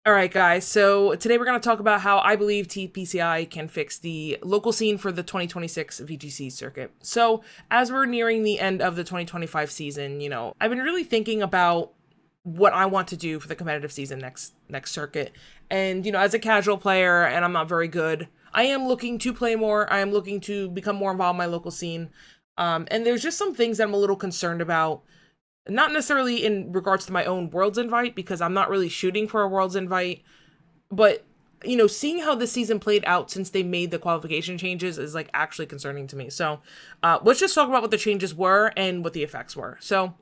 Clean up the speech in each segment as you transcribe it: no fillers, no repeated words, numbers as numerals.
All right, guys. So today we're going to talk about how I believe TPCI can fix the local scene for the 2026 VGC circuit. So, as we're nearing the end of the 2025 season, I've been really thinking about what I want to do for the competitive season next circuit. And, as a casual player and I'm not very good, I am looking to play more. I am looking to become more involved in my local scene. And there's just some things that I'm a little concerned about, not necessarily in regards to my own Worlds invite, because I'm not really shooting for a Worlds invite, but seeing how this season played out since they made the qualification changes is like actually concerning to me. So let's just talk about what the changes were and what the effects were. So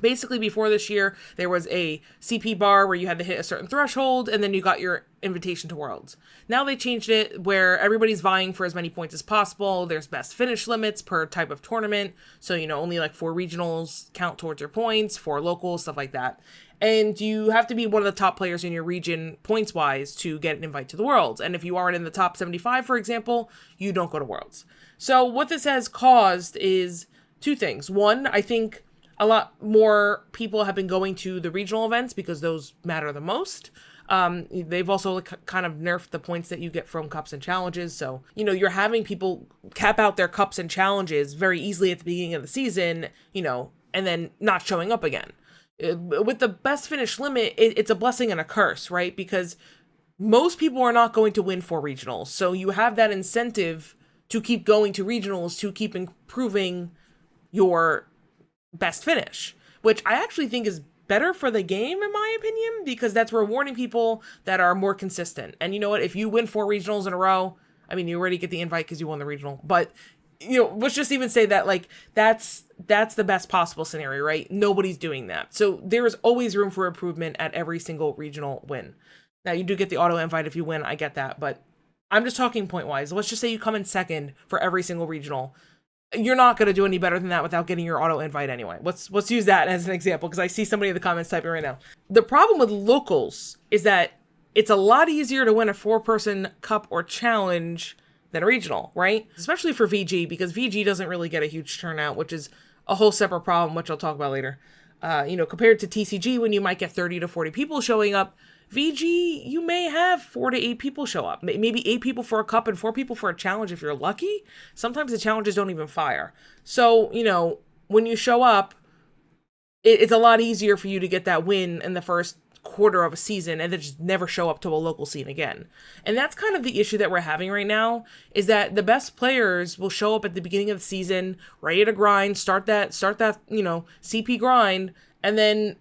basically, before this year, there was a CP bar where you had to hit a certain threshold, and then you got your invitation to Worlds. Now they changed it where everybody's vying for as many points as possible. There's best finish limits per type of tournament. So, only like 4 regionals count towards your points, 4 locals, stuff like that. And you have to be one of the top players in your region points-wise to get an invite to the Worlds. And if you aren't in the top 75, for example, you don't go to Worlds. So what this has caused is 2 things. One, I think a lot more people have been going to the regional events because those matter the most. They've also kind of nerfed the points that you get from cups and challenges. So, you're having people cap out their cups and challenges very easily at the beginning of the season, and then not showing up again. With the best finish limit, it's a blessing and a curse, right? Because most people are not going to win 4 regionals. So you have that incentive to keep going to regionals, to keep improving your best finish, which I actually think is better for the game, in my opinion, because that's rewarding people that are more consistent. And you know what? If you win 4 regionals in a row, I mean, you already get the invite because you won the regional, but let's just even say that like that's the best possible scenario, right? Nobody's doing that. So there is always room for improvement at every single regional win. Now you do get the auto invite if you win, I get that, but I'm just talking point wise. Let's just say you come in second for every single regional. You're not going to do any better than that without getting your auto invite anyway. Let's use that as an example, because I see somebody in the comments typing right now. The problem with locals is that it's a lot easier to win a 4-person cup or challenge than a regional, right? Especially for VG, because VG doesn't really get a huge turnout, which is a whole separate problem, which I'll talk about later. Compared to TCG, when you might get 30 to 40 people showing up, VG, you may have 4 to 8 people show up. Maybe 8 people for a cup and 4 people for a challenge if you're lucky. Sometimes the challenges don't even fire. So, when you show up, it's a lot easier for you to get that win in the first quarter of a season and then just never show up to a local scene again. And that's kind of the issue that we're having right now, is that the best players will show up at the beginning of the season, ready to grind, start that, CP grind, and then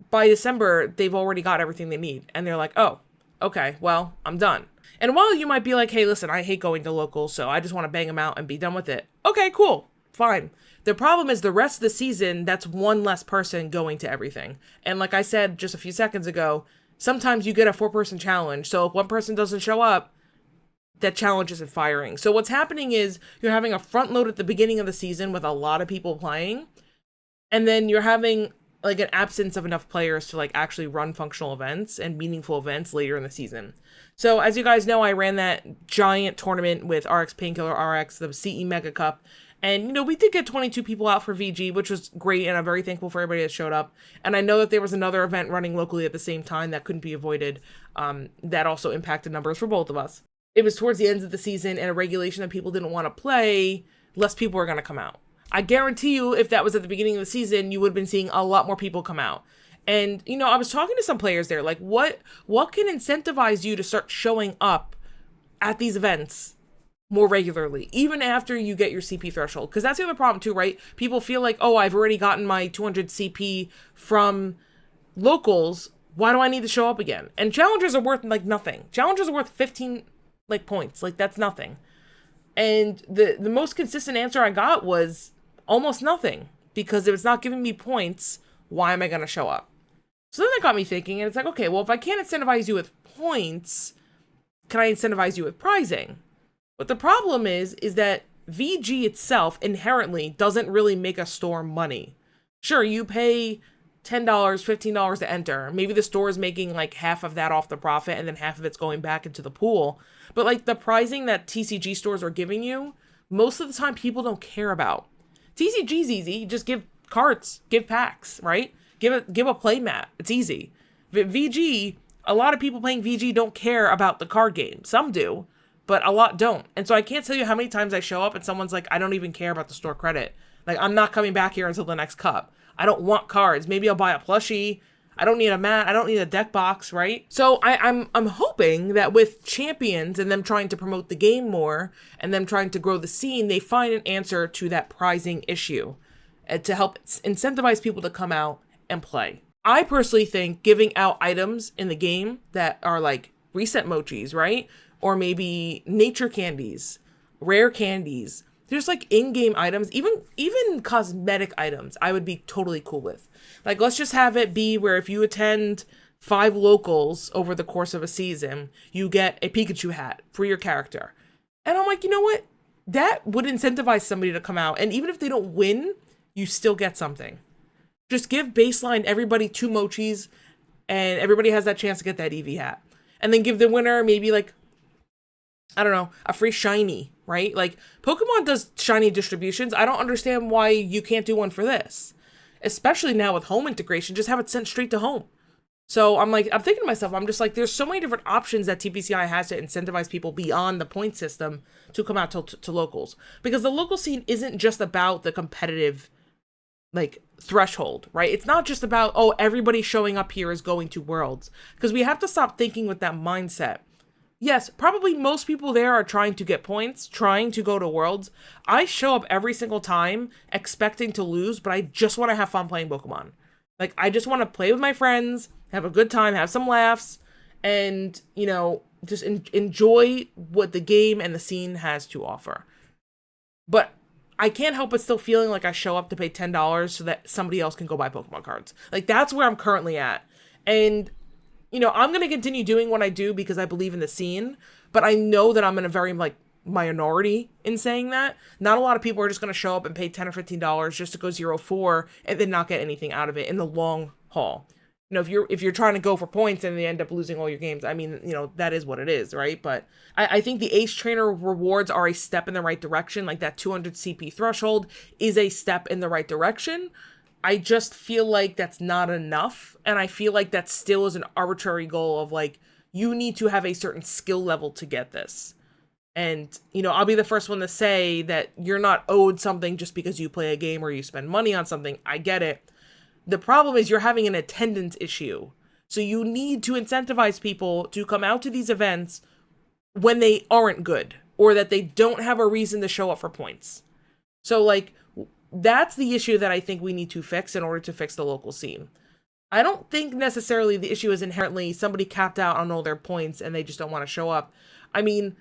by December, they've already got everything they need. And they're like, oh, okay, well, I'm done. And while you might be like, hey, listen, I hate going to locals, so I just want to bang them out and be done with it. Okay, cool, fine. The problem is the rest of the season, that's one less person going to everything. And like I said just a few seconds ago, sometimes you get a 4-person challenge. So if one person doesn't show up, that challenge isn't firing. So what's happening is you're having a front load at the beginning of the season with a lot of people playing. And then you're having like an absence of enough players to like actually run functional events and meaningful events later in the season. So as you guys know, I ran that giant tournament with RX Painkiller RX, the CE Mega Cup. And, we did get 22 people out for VG, which was great, and I'm very thankful for everybody that showed up. And I know that there was another event running locally at the same time that couldn't be avoided, that also impacted numbers for both of us. It was towards the end of the season, and a regulation that people didn't want to play, less people were going to come out. I guarantee you, if that was at the beginning of the season, you would have been seeing a lot more people come out. And, I was talking to some players there, like, what can incentivize you to start showing up at these events more regularly, even after you get your CP threshold? Because that's the other problem too, right? People feel like, oh, I've already gotten my 200 CP from locals. Why do I need to show up again? And challenges are worth like nothing. Challenges are worth 15 points. Like that's nothing. And the most consistent answer I got was almost nothing, because if it's not giving me points, why am I going to show up? So then that got me thinking, and it's like, okay, well, if I can't incentivize you with points, can I incentivize you with prizing? But the problem is that VG itself inherently doesn't really make a store money. Sure, you pay $10, $15 to enter. Maybe the store is making like half of that off the profit and then half of it's going back into the pool. But like the pricing that TCG stores are giving you, most of the time people don't care about. TCG's easy. Just give cards, give packs, right? Give a play mat. It's easy. VG, A lot of people playing VG don't care about the card game. Some do, but a lot don't. And so I can't tell you how many times I show up and someone's like, I don't even care about the store credit. Like, I'm not coming back here until the next cup. I don't want cards. Maybe I'll buy a plushie. I don't need a mat. I don't need a deck box, right? So I'm hoping that with Champions and them trying to promote the game more and them trying to grow the scene, they find an answer to that prizing issue to help incentivize people to come out and play. I personally think giving out items in the game that are like reset mochis, right? Or maybe nature candies, rare candies, there's like in-game items, even cosmetic items, I would be totally cool with. Like, let's just have it be where if you attend 5 locals over the course of a season, you get a Pikachu hat for your character. And I'm like, you know what? That would incentivize somebody to come out. And even if they don't win, you still get something. Just give baseline everybody 2 mochis, and everybody has that chance to get that Eevee hat. And then give the winner maybe like, I don't know, a free shiny, right? Like, Pokemon does shiny distributions. I don't understand why you can't do one for this. Especially now with home integration, just have it sent straight to home. So I'm thinking to myself, I'm just like, there's so many different options that TPCI has to incentivize people beyond the point system to come out to locals. Because the local scene isn't just about the competitive, like, threshold, right? It's not just about, oh, everybody showing up here is going to Worlds. Because we have to stop thinking with that mindset. Yes, probably most people there are trying to get points, trying to go to Worlds. I show up every single time expecting to lose, but I just want to have fun playing Pokemon. Like, I just want to play with my friends, have a good time, have some laughs, and, you know, just enjoy what the game and the scene has to offer. But I can't help but still feeling like I show up to pay $10 so that somebody else can go buy Pokemon cards. Like, that's where I'm currently at. And you know, I'm going to continue doing what I do because I believe in the scene, but I know that I'm in a very, like, minority in saying that. Not a lot of people are just going to show up and pay $10 or $15 just to go 0-4 and then not get anything out of it in the long haul. You know, if you're trying to go for points and they end up losing all your games, I mean, you know, that is what it is, right? But I think the Ace Trainer rewards are a step in the right direction. Like, that 200 CP threshold is a step in the right direction. I just feel like that's not enough. And I feel like that still is an arbitrary goal of, like, you need to have a certain skill level to get this. And, you know, I'll be the first one to say that you're not owed something just because you play a game or you spend money on something. I get it. The problem is you're having an attendance issue. So you need to incentivize people to come out to these events when they aren't good or that they don't have a reason to show up for points. So, like, that's the issue that I think we need to fix in order to fix the local scene. I don't think necessarily the issue is inherently somebody capped out on all their points and they just don't want to show up. I mean,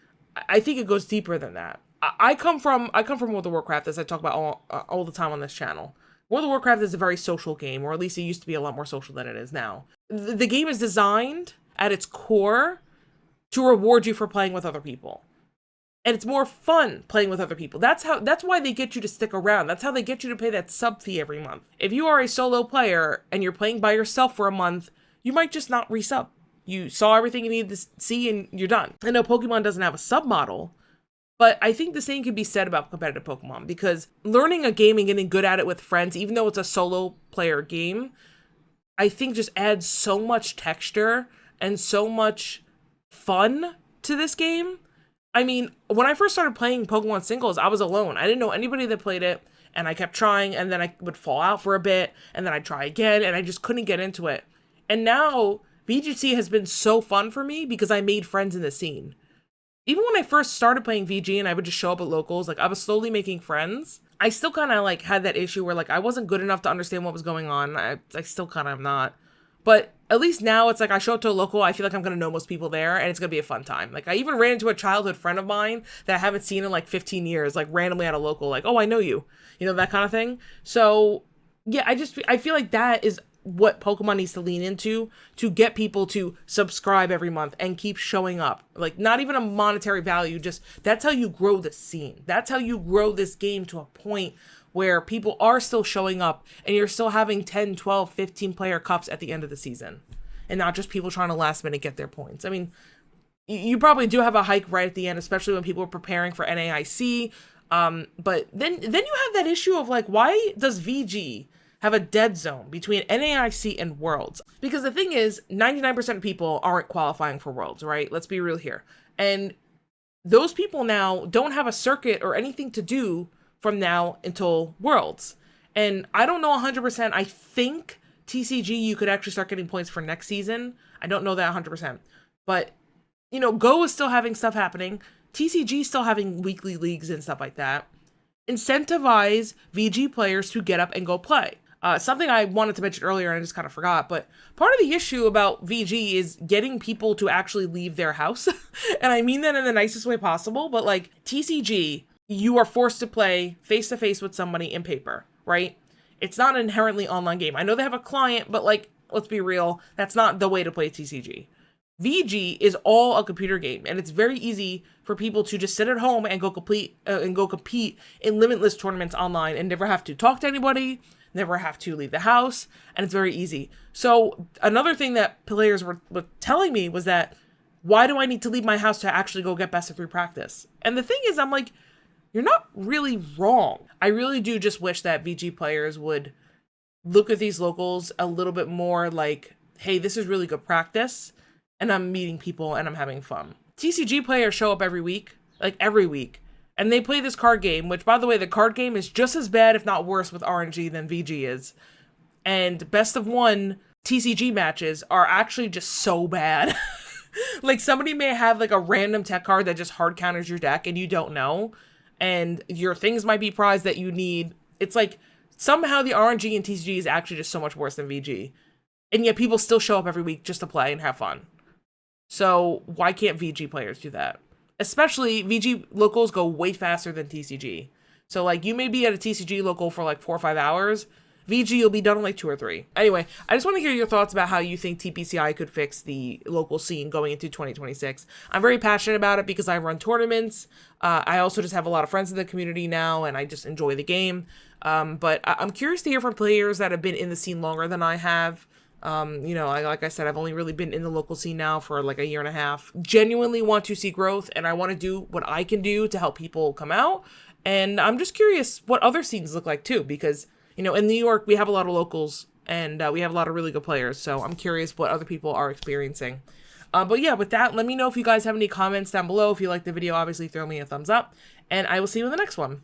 I think it goes deeper than that. I come from World of Warcraft, as I talk about all the time on this channel. World of Warcraft is a very social game, or at least it used to be a lot more social than it is now. The game is designed at its core to reward you for playing with other people. And it's more fun playing with other people. That's why they get you to stick around. That's how they get you to pay that sub fee every month. If you are a solo player and you're playing by yourself for a month, you might just not resub. You saw everything you needed to see and you're done. I know Pokemon doesn't have a sub model, but I think the same can be said about competitive Pokemon, because learning a game and getting good at it with friends, even though it's a solo player game, I think just adds so much texture and so much fun to this game. I mean, when I first started playing Pokemon singles, I was alone. I didn't know anybody that played it, and I kept trying, and then I would fall out for a bit, and then I'd try again, and I just couldn't get into it. And now, VGC has been so fun for me because I made friends in the scene. Even when I first started playing VG and I would just show up at locals, like, I was slowly making friends. I still kind of, like, had that issue where, like, I wasn't good enough to understand what was going on. I still kind of am not. But at least now it's like I show up to a local, I feel like I'm going to know most people there, and it's going to be a fun time. Like, I even ran into a childhood friend of mine that I haven't seen in like 15 years, like randomly at a local, like, oh, I know you, you know, that kind of thing. So yeah, I feel like that is what Pokemon needs to lean into to get people to subscribe every month and keep showing up. Like, not even a monetary value, just that's how you grow the scene. That's how you grow this game to a point where people are still showing up and you're still having 10, 12, 15 player cups at the end of the season. And not just people trying to last minute get their points. I mean, you probably do have a hike right at the end, especially when people are preparing for NAIC. But then you have that issue of, like, why does VG have a dead zone between NAIC and Worlds. Because the thing is, 99% of people aren't qualifying for Worlds, right? Let's be real here. And those people now don't have a circuit or anything to do from now until Worlds. And I don't know 100%. I think TCG, you could actually start getting points for next season. I don't know that 100%. But, you know, Go is still having stuff happening. TCG is still having weekly leagues and stuff like that. Incentivize VG players to get up and go play. Something I wanted to mention earlier and I just kind of forgot, but part of the issue about VG is getting people to actually leave their house. And I mean that in the nicest way possible, but like TCG, you are forced to play face-to-face with somebody in paper, right? It's not an inherently online game. I know they have a client, but like, let's be real, that's not the way to play TCG. VG is all a computer game, and it's very easy for people to just sit at home and go compete in limitless tournaments online and never have to talk to anybody, never have to leave the house, and it's very easy. So another thing that players were telling me was that, why do I need to leave my house to actually go get best of 3 practice? And the thing is, I'm like, you're not really wrong. I really do just wish that VG players would look at these locals a little bit more like, hey, this is really good practice, and I'm meeting people and I'm having fun. TCG players show up every week, and they play this card game, which, by the way, the card game is just as bad, if not worse, with RNG than VG is. And best of 1 TCG matches are actually just so bad. Like, somebody may have like a random tech card that just hard counters your deck and you don't know, and your things might be prized that you need. It's like, somehow the RNG in TCG is actually just so much worse than VG. And yet people still show up every week just to play and have fun. So why can't VG players do that? Especially VG locals go way faster than TCG. So like, you may be at a TCG local for like 4 or 5 hours. VG, you'll be done in like 2 or 3. Anyway, I just want to hear your thoughts about how you think TPCI could fix the local scene going into 2026. I'm very passionate about it because I run tournaments. I also just have a lot of friends in the community now, and I just enjoy the game. But I'm curious to hear from players that have been in the scene longer than I have. You know, like I said, I've only really been in the local scene now for like 1.5 years. Genuinely want to see growth, and I want to do what I can do to help people come out. And I'm just curious what other scenes look like too, because, you know, in New York, we have a lot of locals, and we have a lot of really good players. So I'm curious what other people are experiencing. But yeah, with that, let me know if you guys have any comments down below. If you liked the video, obviously throw me a thumbs up, and I will see you in the next one.